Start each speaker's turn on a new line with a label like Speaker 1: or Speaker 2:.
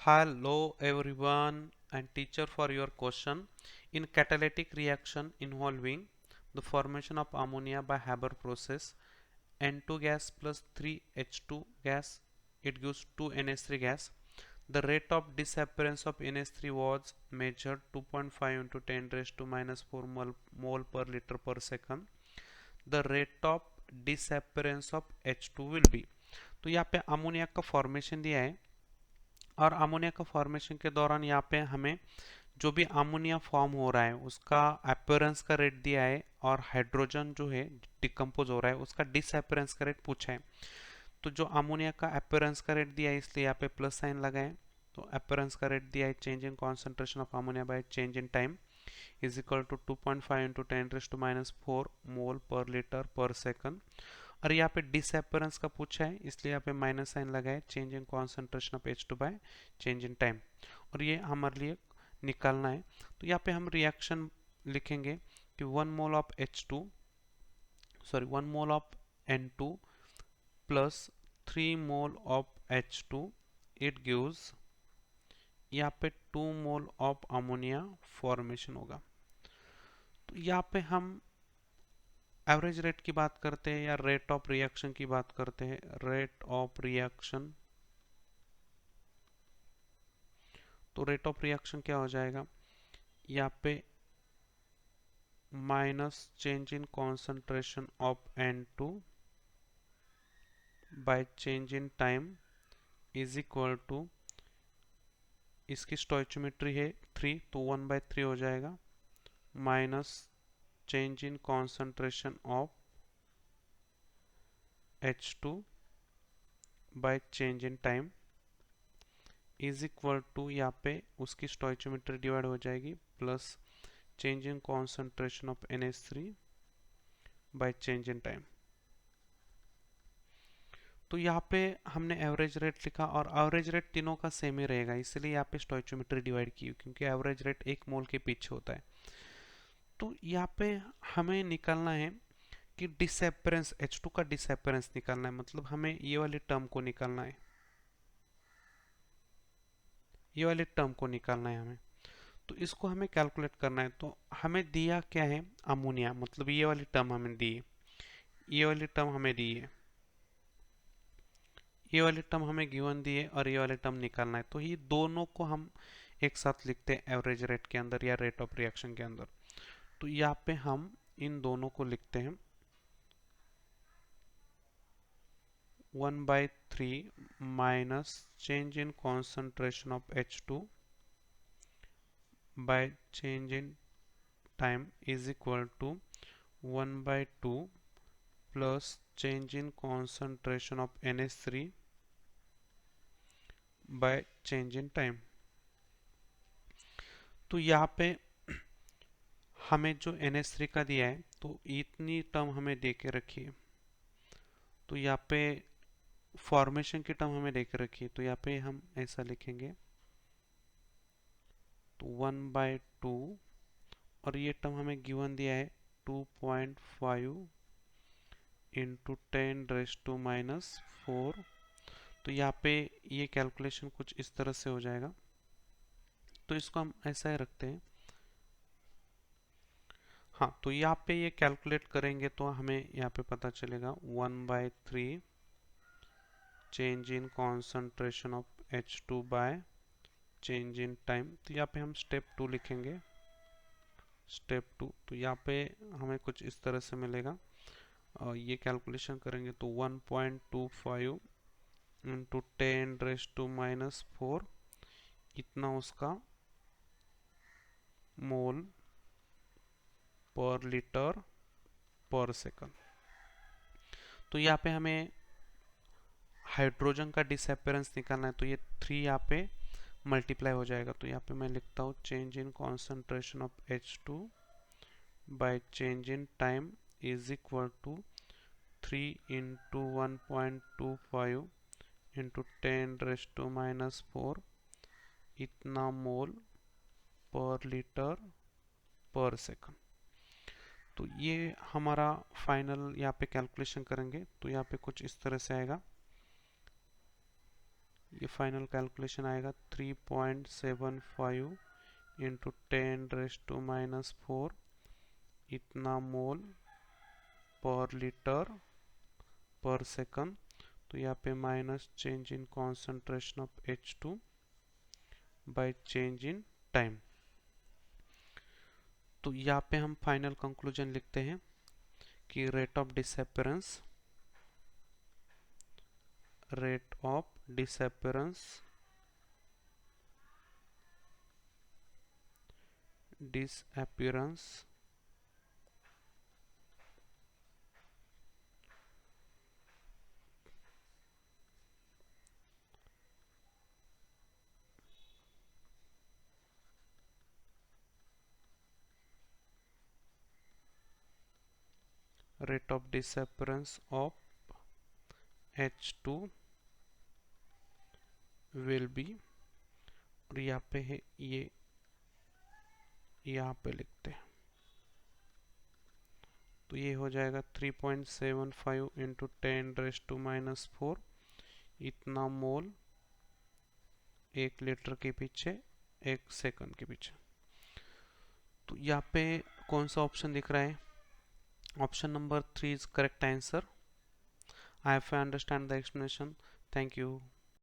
Speaker 1: Hello everyone and teacher for your question. In catalytic reaction involving the formation of ammonia by Haber process, N2 gas plus 3H2 gas, it gives 2NH3 gas. The rate of disappearance of NH3 was measured 2.5 into 10 raised to minus 4 mole per liter per second. The rate of disappearance of H2 will be, तो यहाँ पे ammonia का formation दिया है और ammonia का formation के दौरान यहाँ पे हमें जो भी अमोनिया फॉर्म हो रहा है उसका अपीयरेंस का रेट दिया है और हाइड्रोजन जो है डिकम्पोज हो रहा है उसका डिसअपीयरेंस का रेट पूछा है। तो जो अमोनिया का अपीयरेंस का रेट दिया है इसलिए यहाँ पे प्लस साइन लगाएं। तो अपीयरेंस का रेट दिया है change in concentration of ammonia by change in time is equal to 2.5 into 10⁻⁻⁴ mole per litre पर सेकंड। और यहाँ पे डिसअपीयरेंस का पूछा है इसलिए यहाँ पे माइनस साइन लगाए change in concentration of H2 by change in time और ये हमारे लिए निकालना है। तो यहाँ पे हम रिएक्शन लिखेंगे कि 1 mole of H2 sorry 1 mole of N2 plus 3 mole of H2 it gives यहाँ पे 2 मोल ऑफ अमोनिया फॉर्मेशन होगा। तो यहाँ पे हम एवरेज रेट की बात करते हैं या रेट ऑफ रिएक्शन की बात करते हैं। रेट ऑफ रिएक्शन, तो रेट ऑफ रिएक्शन क्या हो जाएगा यहाँ पे minus change in concentration of N2 by change in time is equal to, इसकी स्टोइचोमेट्री है 3 तो 1/3 हो जाएगा minus change in concentration of H2 by change in time is equal to, यहाँ पे उसकी स्टोइचोमेट्री डिवाइड हो जाएगी plus change in concentration of NH3 by change in time. तो यहाँ पे हमने एवरेज रेट लिखा और एवरेज रेट तीनों का सेम ही रहेगा इसलिए यहाँ पे स्टोइचोमेट्री डिवाइड की क्योंकि एवरेज रेट 1 मोल के पीछे होता है। तो यहाँ पे हमें निकालना है कि डिसअपीयरेंस H2 का डिसअपीयरेंस निकालना है, मतलब हमें ये वाली टर्म को निकालना है, ये वाली टर्म को निकालना है हमें। तो इसको हमें कैलकुलेट करना है। तो हमें दिया क्या है अमोनिया, मतलब ये वाली टर्म हमें दी है, ये वाली टर्म हमें दी है, ये वाली टर्म हमें गिवन दी है और ये वाली टर्म निकालना है। तो ये दोनों को हम एक साथ लिखते हैं एवरेज रेट के अंदर या रेट ऑफ रिएक्शन के अंदर। तो यहाँ पे हम इन दोनों को लिखते हैं 1/3 minus change in concentration of H2 by change in time is equal to 1/2 plus change in concentration of NH3 by change in time। तो यहाँ पे हमें जो NH3 का दिया है तो इतनी टर्म हमें दे के रखी है। तो यहाँ पे फॉर्मेशन की टर्म हमें दे के रखी है तो यहाँ पे हम ऐसा लिखेंगे तो 1/2 और ये टर्म हमें गिवन दिया है 2.5 इंटू 10⁻⁻⁴। तो यहाँ पे ये कैलकुलेशन कुछ इस तरह से हो जाएगा। तो इसको हम ऐसा ही रखते हैं। हाँ, तो यहाँ पे ये कैलकुलेट करेंगे तो हमें यहाँ पे पता चलेगा 1/3 change in concentration of H2 by change in time. तो यहाँ पे हम स्टेप 2 लिखेंगे, स्टेप 2। तो यहाँ पे हमें कुछ इस तरह से मिलेगा और ये कैलकुलेशन करेंगे तो 1.25 इंटू 10⁻⁻⁴ इतना उसका मोल पर लीटर पर सेकंड। तो यहाँ पे हमें हाइड्रोजन का डिसअपीयरेंस निकालना है तो ये 3 यहाँ पे मल्टीप्लाई हो जाएगा। तो यहाँ पे मैं लिखता हूँ change in concentration of H2 by change in time is equal to 3 into 1.25 into 10⁻⁻⁴ इतना मोल पर लीटर पर सेकंड। तो ये हमारा फाइनल यहाँ पे कैलकुलेशन करेंगे तो यहाँ पे कुछ इस तरह से आएगा ये फाइनल कैलकुलेशन आएगा 3.75 इंटू 10⁻⁴ इतना मोल पर लीटर पर सेकंड। तो यहाँ पे minus change in concentration of H2 by change in time. तो यहाँ पे हम फाइनल कंक्लूजन लिखते हैं कि rate of disappearance of H2 will be, और यहाँ पे है ये, यहाँ पे लिखते हैं तो ये हो जाएगा 3.75 इंटू 10⁻⁴ इतना मोल 1 लीटर के पीछे 1 सेकंड के पीछे। तो यहाँ पे कौन सा ऑप्शन दिख रहा है? Option number 3 is correct answer. I have understand the explanation. Thank you.